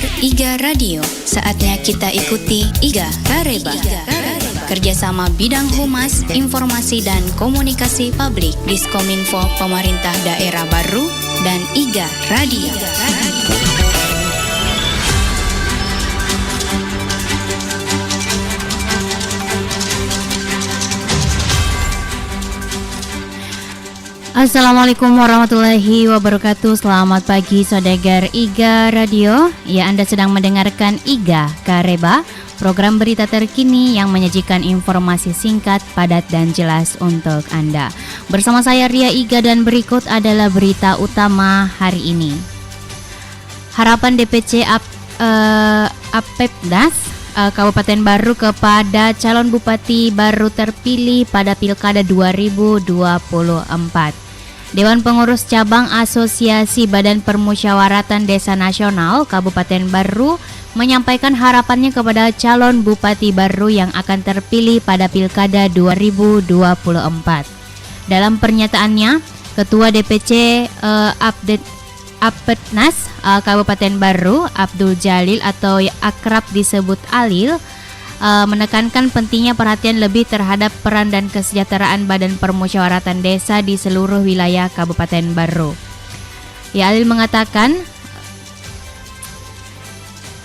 Pendengar IGA Radio, saatnya kita ikuti IGA Kareba. Kerjasama bidang humas, informasi dan komunikasi publik Diskominfo Pemerintah Daerah Baru dan IGA Radio. Assalamualaikum warahmatullahi wabarakatuh. Selamat pagi saudagar IGA Radio. Ya, Anda sedang mendengarkan IGA Kareba, program berita terkini yang menyajikan informasi singkat, padat dan jelas untuk Anda. Bersama saya Ria IGA dan berikut adalah berita utama hari ini. Harapan DPC Apepdas Kabupaten Baru kepada calon bupati baru terpilih pada Pilkada 2024. Dewan Pengurus Cabang Asosiasi Badan Permusyawaratan Desa Nasional Kabupaten Baru menyampaikan harapannya kepada calon bupati baru yang akan terpilih pada Pilkada 2024. Dalam pernyataannya, Ketua DPC Apetnas Kabupaten Baru, Abdul Jalil atau akrab disebut Alil, menekankan pentingnya perhatian lebih terhadap peran dan kesejahteraan Badan Permusyawaratan Desa di seluruh wilayah Kabupaten Baru. Ya, Alil mengatakan,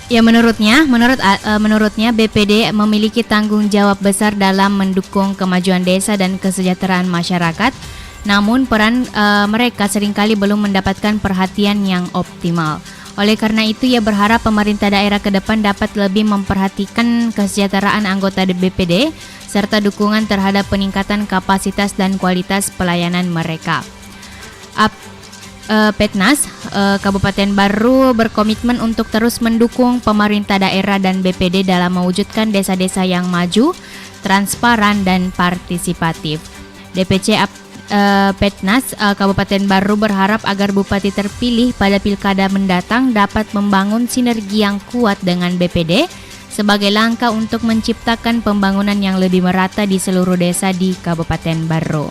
menurutnya BPD memiliki tanggung jawab besar dalam mendukung kemajuan desa dan kesejahteraan masyarakat. Namun peran mereka seringkali belum mendapatkan perhatian yang optimal. Oleh karena itu, ia berharap pemerintah daerah ke depan dapat lebih memperhatikan kesejahteraan anggota BPD serta dukungan terhadap peningkatan kapasitas dan kualitas pelayanan mereka. Petnas Kabupaten Baru berkomitmen untuk terus mendukung pemerintah daerah dan BPD dalam mewujudkan desa-desa yang maju, transparan dan partisipatif. DPC Petnas Kabupaten Baru berharap agar bupati terpilih pada pilkada mendatang dapat membangun sinergi yang kuat dengan BPD sebagai langkah untuk menciptakan pembangunan yang lebih merata di seluruh desa di Kabupaten Baru.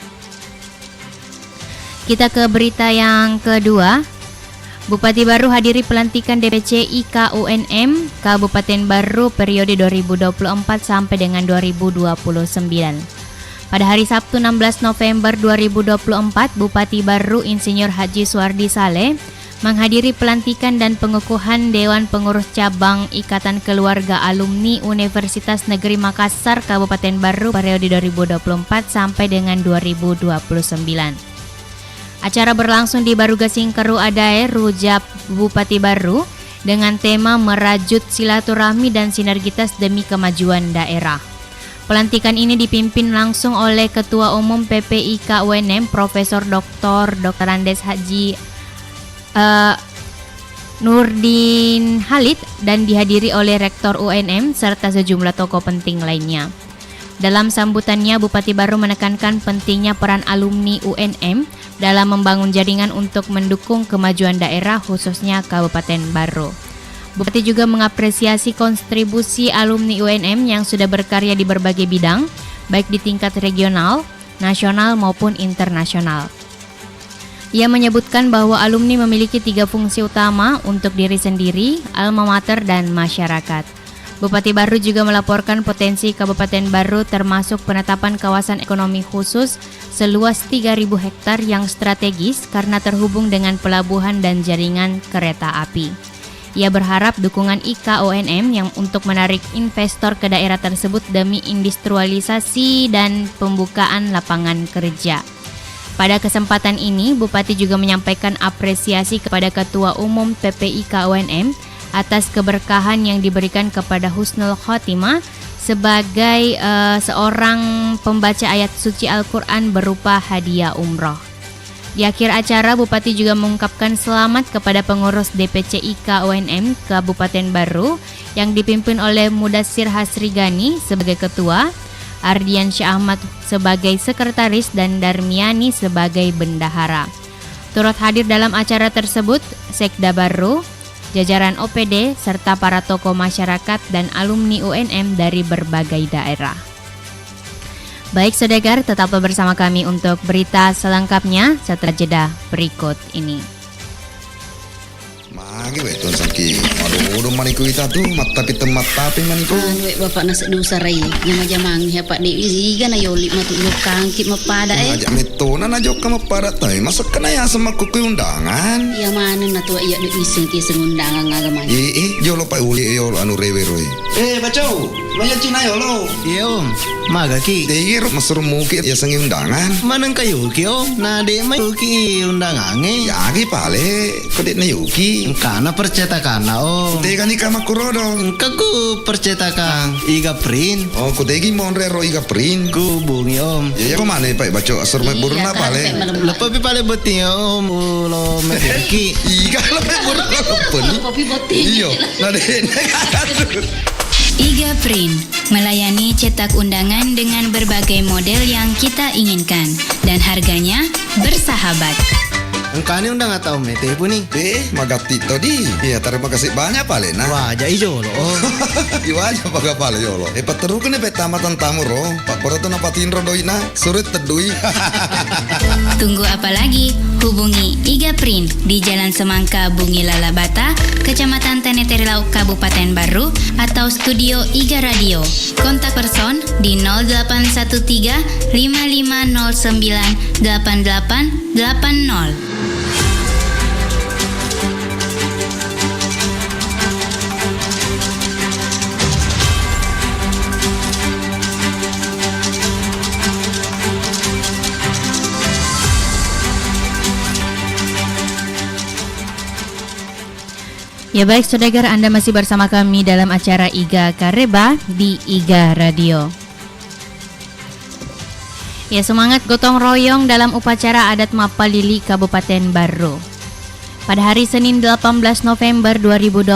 Kita ke berita yang kedua. Bupati Baru hadiri pelantikan DPC IKUNM Kabupaten Baru periode 2024 sampai dengan 2029. Pada hari Sabtu 16 November 2024, Bupati Baru Insinyur Haji Suardi Saleh menghadiri pelantikan dan pengukuhan Dewan Pengurus Cabang Ikatan Keluarga Alumni Universitas Negeri Makassar Kabupaten Baru periode 2024 sampai dengan 2029. Acara berlangsung di Barugasing Keru Adae, Rujak Bupati Baru dengan tema merajut silaturahmi dan sinergitas demi kemajuan daerah. Pelantikan ini dipimpin langsung oleh Ketua Umum PPIK UNM Profesor Dr. Andes Haji Nurdin Halid dan dihadiri oleh Rektor UNM serta sejumlah tokoh penting lainnya. Dalam sambutannya, Bupati Baru menekankan pentingnya peran alumni UNM dalam membangun jaringan untuk mendukung kemajuan daerah khususnya Kabupaten Baru. Bupati juga mengapresiasi kontribusi alumni UNM yang sudah berkarya di berbagai bidang, baik di tingkat regional, nasional maupun internasional. Ia menyebutkan bahwa alumni memiliki 3 fungsi utama untuk diri sendiri, alma mater, dan masyarakat. Bupati Baru juga melaporkan potensi Kabupaten Baru termasuk penetapan kawasan ekonomi khusus seluas 3.000 hektar yang strategis karena terhubung dengan pelabuhan dan jaringan kereta api. Ia berharap dukungan IKUNM yang untuk menarik investor ke daerah tersebut demi industrialisasi dan pembukaan lapangan kerja. Pada kesempatan ini, Bupati juga menyampaikan apresiasi kepada Ketua Umum PPIK-UNM atas keberkahan yang diberikan kepada Husnul Khotimah sebagai seorang pembaca ayat suci Al-Quran berupa hadiah umroh. Di akhir acara, Bupati juga mengungkapkan selamat kepada pengurus DPC IKUNM Kabupaten Baru yang dipimpin oleh Mudassir Hasrigani sebagai ketua, Ardian Syah Ahmad sebagai sekretaris, dan Darmiani sebagai bendahara. Turut hadir dalam acara tersebut Sekda Baru, jajaran OPD, serta para tokoh masyarakat dan alumni UNM dari berbagai daerah. Baik saudagar, tetaplah bersama kami untuk berita selengkapnya setelah jeda berikut ini. lagi betul sakit. Aduh, maniku kita tuh mata kita mata tapi maniku. Bapak nasi dosa rai. Jamang ya Pak di iga na yoli matu lukang kit mapada Ajak metona na jok kamu pada tay. Masa kena ya sama kuku undangan. Ya mana na tua iya di iseng ki undangan agama. Jolo pa uli yolo anu rewe roy. Bacau, lo ya Cina yolo. Iya om, maga ki. Tegir masur mungkin ya sengi undangan. Maneng kayu ki om, nade may ki undangange. Ya ki pale, kodek na yuki. Kana percetakan om. Tega ni kama kurodo. Kaku percetakan iga print. Oh, kodegi monre ro iga print. Ku bungi om. Ya kemana Pak baca asur mek burna pale. Lepas pi pale beti om, ulo meki. Iga lepe burna lepeni. Kopi boti. Iyo, nade. IGA Print melayani cetak undangan dengan berbagai model yang kita inginkan dan harganya bersahabat. Engkau udah nggak tahu mete pun nih. Magati tadi. Iya, terima kasih banyak pale nah. Wah, jadi jolo. Iwa aja pakai pale yolo. Patru kene petamatan tamu ro. Pak Poroto napatin rodoina. Surit tedui. Tunggu apa lagi? Hubungi IGA Print di Jalan Semangka Bungi Lalabata, Kecamatan Teneterilau, Kabupaten Baru, atau Studio IGA Radio. Kontak person di 0813 5509 8880. Ya baik saudagar, Anda masih bersama kami dalam acara IGA Kareba di IGA Radio. Ya, semangat gotong royong dalam upacara adat Mapalili Kabupaten Baru. Pada hari Senin 18 November 2024,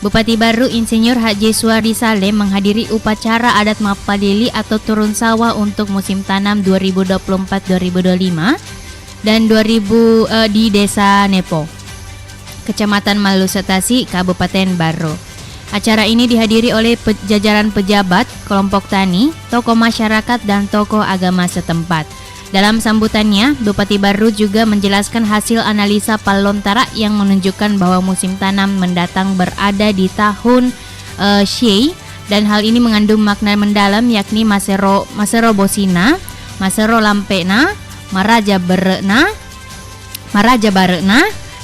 Bupati Baru Insinyur Haji Suwadi Saleh menghadiri upacara adat Mapalili atau turun sawah untuk musim tanam 2024-2025 dan di Desa Nepo, Kecamatan Malusetasi, Kabupaten Baru. Acara ini dihadiri oleh jajaran pejabat, kelompok tani, tokoh masyarakat, dan tokoh agama setempat. Dalam sambutannya, Bupati Baru juga menjelaskan hasil analisa Palontara yang menunjukkan bahwa musim tanam mendatang berada di tahun Syei, dan hal ini mengandung makna mendalam yakni Masero Bosina, Masero Lampena, Maraja Barekna,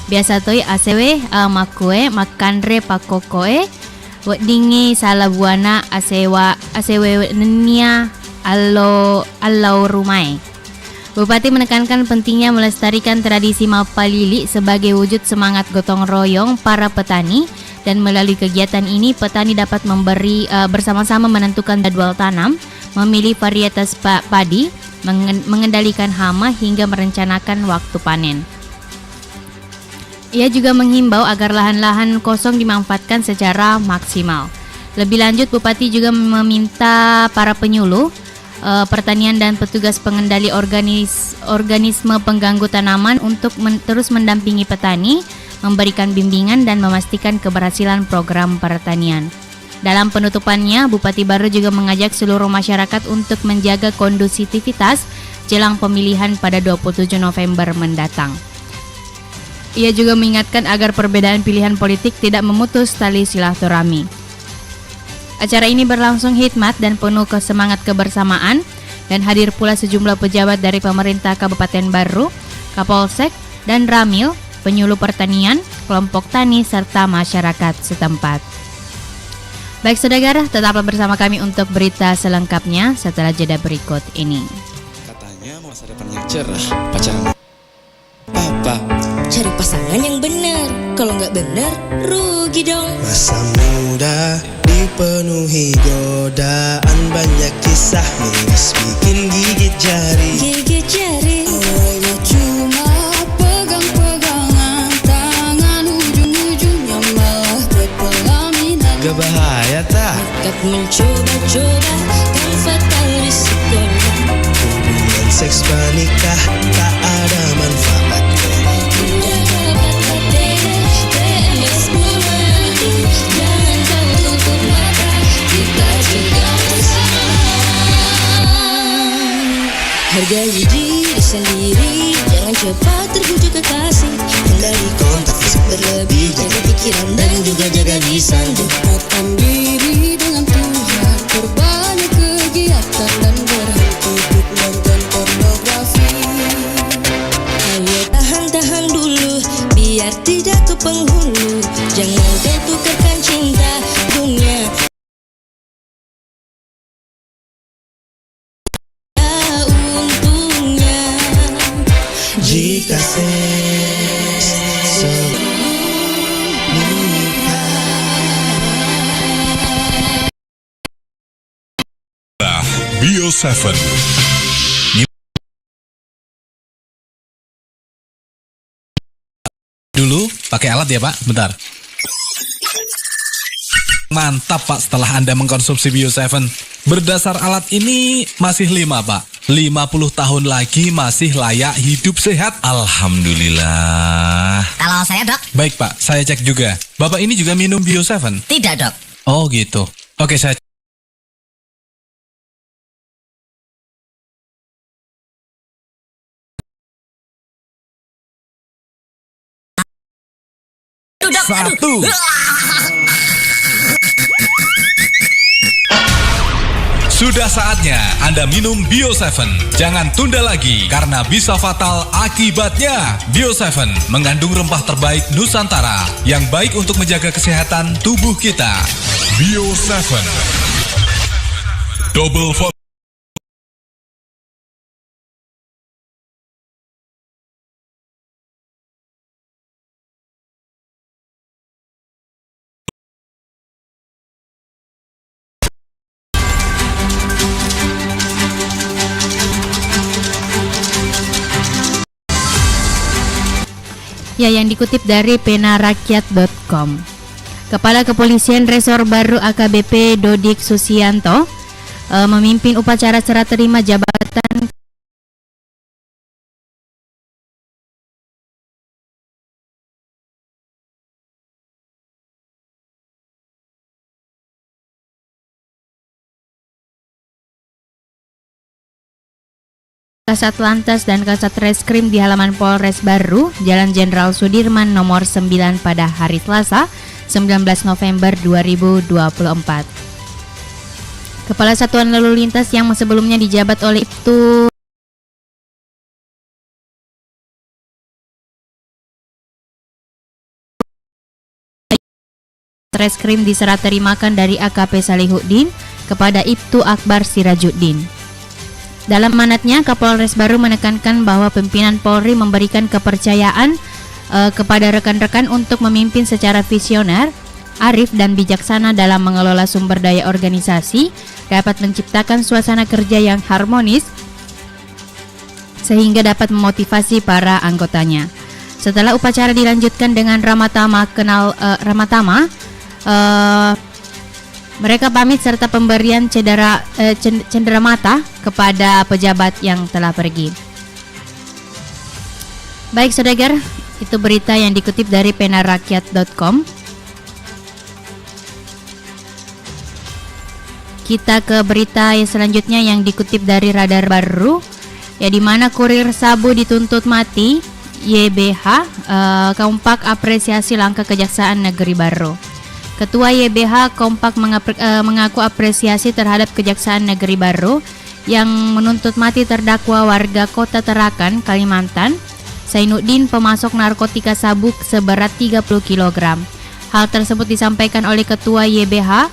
biasa toy asewe makue makanre pakokoe wedingi salabuana asewe nenia allo rumai. Bupati menekankan pentingnya melestarikan tradisi Mapalili sebagai wujud semangat gotong royong para petani, dan melalui kegiatan ini petani dapat bersama-sama menentukan jadwal tanam, memilih varietas padi, mengendalikan hama hingga merencanakan waktu panen. Ia juga menghimbau agar lahan-lahan kosong dimanfaatkan secara maksimal. Lebih lanjut, Bupati juga meminta para penyuluh pertanian dan petugas pengendali organisme pengganggu tanaman untuk terus mendampingi petani, memberikan bimbingan dan memastikan keberhasilan program pertanian. Dalam penutupannya, Bupati Baru juga mengajak seluruh masyarakat untuk menjaga kondusivitas jelang pemilihan pada 27 November mendatang. Ia juga mengingatkan agar perbedaan pilihan politik tidak memutus tali silaturahmi. Acara ini berlangsung hikmat dan penuh semangat kebersamaan, dan hadir pula sejumlah pejabat dari pemerintah Kabupaten Baru, Kapolsek, dan Ramil, penyuluh pertanian, kelompok tani, serta masyarakat setempat. Baik saudara, tetaplah bersama kami untuk berita selengkapnya setelah jeda berikut ini. Katanya masa depan yang cerah, pacaran Papa. Cari pasangan yang benar, kalau nggak benar rugi dong. Masa muda dipenuhi godaan, banyak kisah miris bikin gigit jari. Gigit jari. Orangnya cuma pegang-pegangan, tangan ujung-ujungnya malah berpelaminan. Gak bahaya tak? Nekat mencoba-coba kan fatal risikonya. Hubungan seks pernikah tak ada manfaatnya. Udah dapat HTD, PMS mulai, jangan kau tutup mata, kita cegah bersama. Hargai diri sendiri, jangan Jangan cepat terbujuk kekasih. Hindari kontak fisik berlebih. Jaga pikiran dan juga jaga lisan. Dekatkan diri dengan Tuhan. Perbanyak kegiatan dan berhenti untuk nonton pornografi. Ayo tahan-tahan dulu, biar tidak ke penghulu. Jangan kau tukarkan cinta dunia. Untungnya Jika seks Bio 7. Dulu pakai alat ya Pak, bentar. Mantap Pak setelah Anda mengkonsumsi Bio 7. Berdasar alat ini masih 5 Pak. 50 tahun lagi masih layak hidup sehat. Alhamdulillah. Kalau saya dok? Baik Pak, saya cek juga. Bapak ini juga minum Bio 7? Tidak dok. Oh gitu. Oke saya Satu. Sudah saatnya Anda minum Bio 7. Jangan tunda lagi karena bisa fatal akibatnya. Bio 7 mengandung rempah terbaik Nusantara yang baik untuk menjaga kesehatan tubuh kita. Bio 7. Double Focus. Ya, yang dikutip dari penarakyat.com. Kepala Kepolisian Resor Baru AKBP Dodik Susianto memimpin upacara serah terima jabatan Kasat Lantas dan Kasat Reskrim di halaman Polres Baru, Jalan Jenderal Sudirman nomor 9 pada hari Selasa, 19 November 2024. Kepala Satuan Lalu Lintas yang sebelumnya dijabat oleh Ibtu Reskrim diserah terimakan dari AKP Salihuddin kepada Ibtu Akbar Sirajuddin. Dalam amanatnya, Kapolres Baru menekankan bahwa pimpinan Polri memberikan kepercayaan kepada rekan-rekan untuk memimpin secara visioner, arif dan bijaksana dalam mengelola sumber daya organisasi, dapat menciptakan suasana kerja yang harmonis sehingga dapat memotivasi para anggotanya. Setelah upacara dilanjutkan dengan Ramatama mereka pamit serta pemberian cenderamata kepada pejabat yang telah pergi. Baik saudagar, itu berita yang dikutip dari penarakyat.com. Kita ke berita yang selanjutnya yang dikutip dari Radar Baru, ya, di mana kurir sabu dituntut mati. YBH kompak apresiasi langkah Kejaksaan Negeri Baru. Ketua YBH kompak mengaku apresiasi terhadap Kejaksaan Negeri Baru yang menuntut mati terdakwa warga Kota Tarakan, Kalimantan, Zainuddin, pemasok narkotika sabu seberat 30 kg. Hal tersebut disampaikan oleh Ketua YBH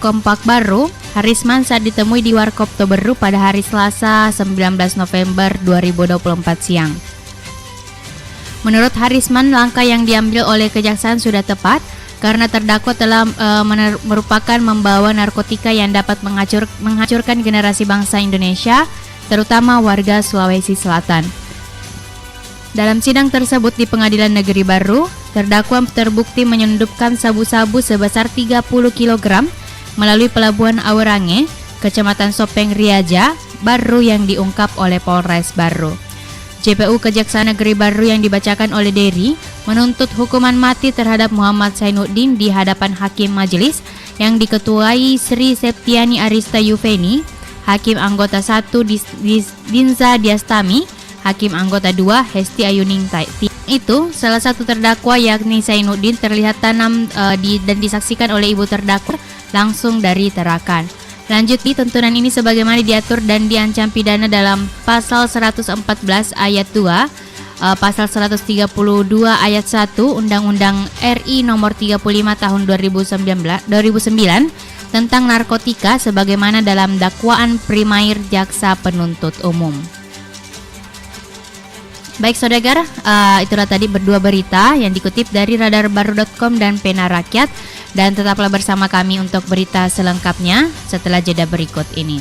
Kompak Baru, Harisman, saat ditemui di Warkop Toberu pada hari Selasa 19 November 2024 siang. Menurut Harisman, langkah yang diambil oleh Kejaksaan sudah tepat karena terdakwa telah merupakan membawa narkotika yang dapat menghancurkan generasi bangsa Indonesia, terutama warga Sulawesi Selatan. Dalam sidang tersebut di Pengadilan Negeri Baru, terdakwa terbukti menyelundupkan sabu-sabu sebesar 30 kg melalui Pelabuhan Awerange, Kecamatan Sopeng Riaja, Baru yang diungkap oleh Polres Baru. JPU Kejaksaan Negeri Baru yang dibacakan oleh Dery menuntut hukuman mati terhadap Muhammad Zainuddin di hadapan Hakim Majelis yang diketuai Sri Septiani Arista Yuveni, Hakim Anggota 1 Dinza Diastami, Hakim anggota 2 Hesti Ayuningsih. Itu salah satu terdakwa yakni Zainuddin terlihat tanam dan disaksikan oleh ibu terdakwa langsung dari Tarakan. Lanjut, tuntunan ini sebagaimana diatur dan diancam pidana dalam pasal 114 ayat 2, pasal 132 ayat 1 Undang-Undang RI nomor 35 tahun 2009 tentang narkotika sebagaimana dalam dakwaan primair jaksa penuntut umum. Baik saudagar, itulah tadi berdua berita yang dikutip dari radarbaru.com dan Pena Rakyat, dan tetaplah bersama kami untuk berita selengkapnya setelah jeda berikut ini.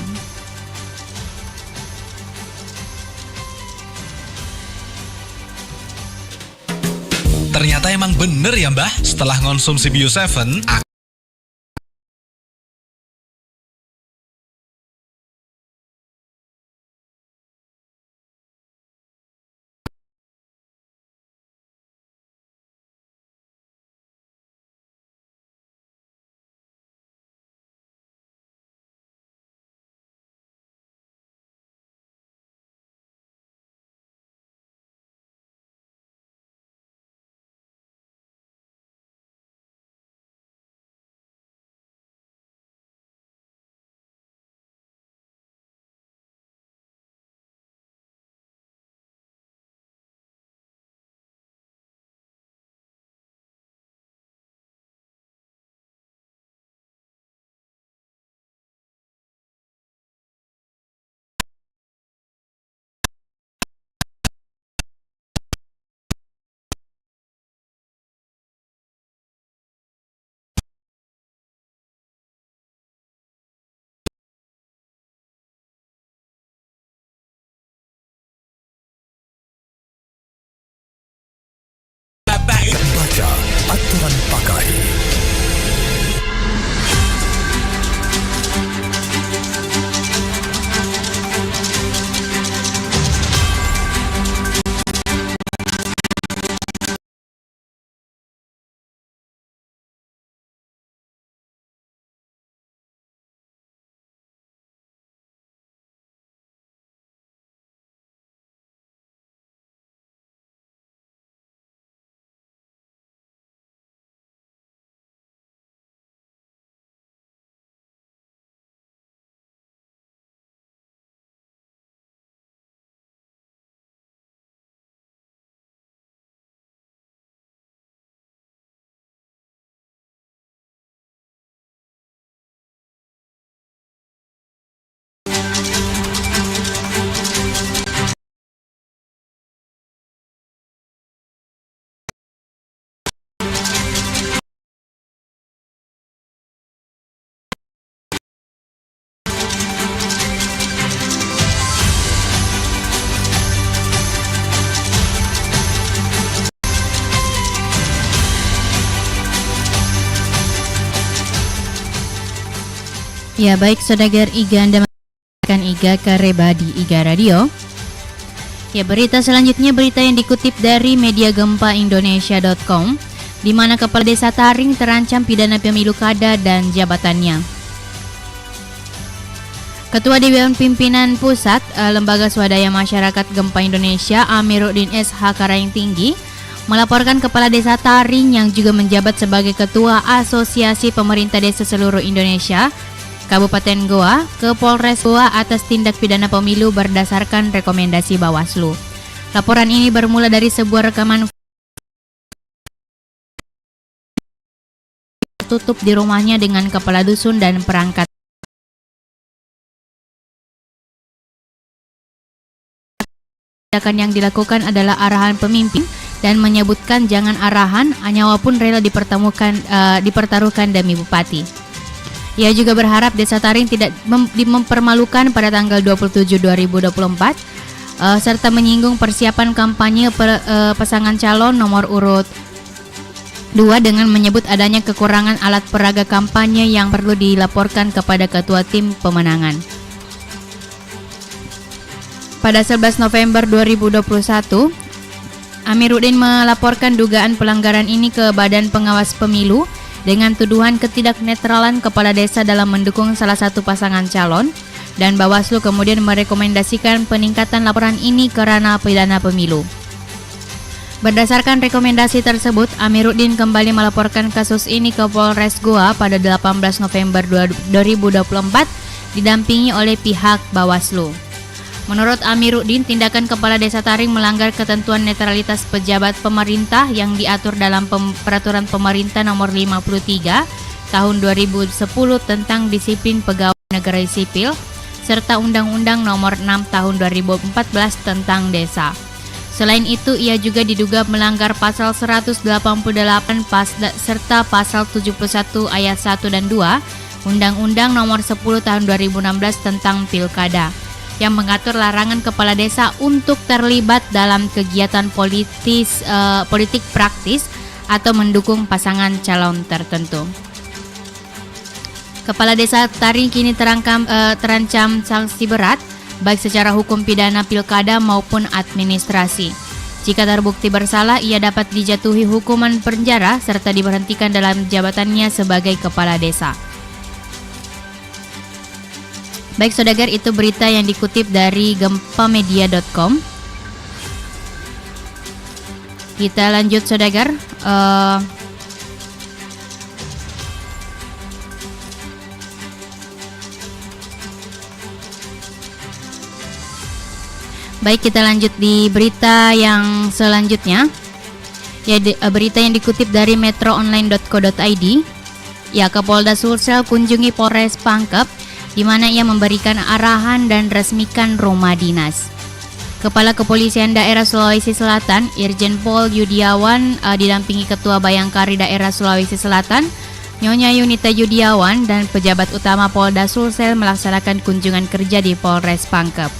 Ternyata emang bener ya Mbah, setelah ngonsumsi Bio 7 Baca aturan pakai. Ya baik saudagar Iga, Anda mendengarkan Iga Kareba di Iga Radio. Ya, berita selanjutnya berita yang dikutip dari mediagempaindonesia.com, di mana Kepala Desa Taring terancam pidana pemilu kada dan jabatannya. Ketua Dewan Pimpinan Pusat Lembaga Swadaya Masyarakat Gempa Indonesia Amiruddin SH Karaing Tinggi melaporkan Kepala Desa Taring yang juga menjabat sebagai Ketua Asosiasi Pemerintah Desa Seluruh Indonesia Kabupaten Goa ke Polres Goa atas tindak pidana pemilu berdasarkan rekomendasi Bawaslu. Laporan ini bermula dari sebuah rekaman tutup di rumahnya dengan kepala dusun dan perangkat. Tindakan yang dilakukan adalah arahan pemimpin dan menyebutkan jangan arahan, nyawa pun rela dipertaruhkan demi bupati. Ia juga berharap Desa Taring tidak mempermalukan pada tanggal 27 2024 serta menyinggung persiapan kampanye pasangan calon nomor urut 2 dengan menyebut adanya kekurangan alat peraga kampanye yang perlu dilaporkan kepada ketua tim pemenangan. Pada 11 November 2021, Amiruddin melaporkan dugaan pelanggaran ini ke Badan Pengawas Pemilu dengan tuduhan ketidaknetralan kepala desa dalam mendukung salah satu pasangan calon Dan Bawaslu kemudian merekomendasikan peningkatan laporan ini ke ranah pidana pemilu. Berdasarkan rekomendasi tersebut, Amiruddin kembali melaporkan kasus ini ke Polres Goa pada 18 November 2024 didampingi oleh pihak Bawaslu. Menurut Amiruddin, tindakan Kepala Desa Taring melanggar ketentuan netralitas pejabat pemerintah yang diatur dalam Peraturan Pemerintah Nomor 53 Tahun 2010 tentang Disiplin Pegawai Negeri Sipil serta Undang-Undang Nomor 6 Tahun 2014 tentang Desa. Selain itu, ia juga diduga melanggar Pasal 188 serta Pasal 71 Ayat 1 dan 2 Undang-Undang Nomor 10 Tahun 2016 tentang Pilkada yang mengatur larangan kepala desa untuk terlibat dalam kegiatan politik praktis atau mendukung pasangan calon tertentu. Kepala Desa Taring kini terancam sanksi berat baik secara hukum pidana pilkada maupun administrasi. Jika terbukti bersalah, ia dapat dijatuhi hukuman penjara serta diberhentikan dalam jabatannya sebagai kepala desa. Baik saudagar, itu berita yang dikutip dari gempamedia.com. Kita lanjut saudagar. Baik, kita lanjut di berita yang selanjutnya. Berita yang dikutip dari metroonline.co.id. Ya, Kapolda Sulsel kunjungi Polres Pangkep di mana ia memberikan arahan dan resmikan rumah dinas. Kepala Kepolisian Daerah Sulawesi Selatan, Irjen Pol Yudiawan didampingi Ketua Bayangkari Daerah Sulawesi Selatan, Nyonya Yunita Yudiawan dan pejabat utama Polda Sulsel melaksanakan kunjungan kerja di Polres Pangkep.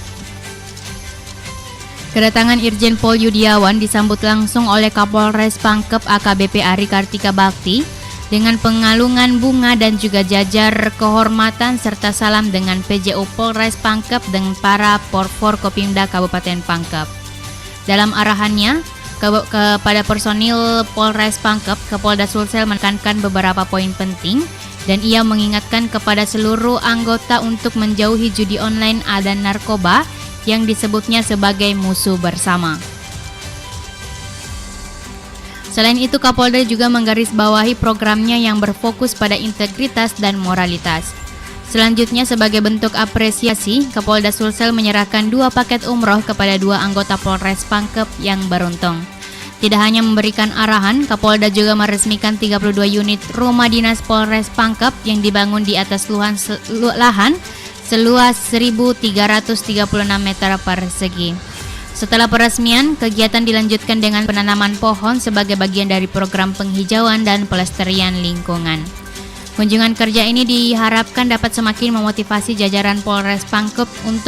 Kedatangan Irjen Pol Yudiawan disambut langsung oleh Kapolres Pangkep AKBP Ari Kartika Bakti dengan pengalungan bunga dan juga jajar kehormatan serta salam dengan PJU Polres Pangkep dan para Forkopimda Kabupaten Pangkep. Dalam arahannya kepada personil Polres Pangkep, Kapolda Sulsel menekankan beberapa poin penting dan ia mengingatkan kepada seluruh anggota untuk menjauhi judi online dan narkoba yang disebutnya sebagai musuh bersama. Selain itu, Kapolda juga menggarisbawahi programnya yang berfokus pada integritas dan moralitas. Selanjutnya, sebagai bentuk apresiasi, Kapolda Sulsel menyerahkan 2 paket umroh kepada 2 anggota Polres Pangkep yang beruntung. Tidak hanya memberikan arahan, Kapolda juga meresmikan 32 unit rumah dinas Polres Pangkep yang dibangun di atas lahan seluas 1.336 meter persegi. Setelah peresmian, kegiatan dilanjutkan dengan penanaman pohon sebagai bagian dari program penghijauan dan pelestarian lingkungan. Kunjungan kerja ini diharapkan dapat semakin memotivasi jajaran Polres Pangkep untuk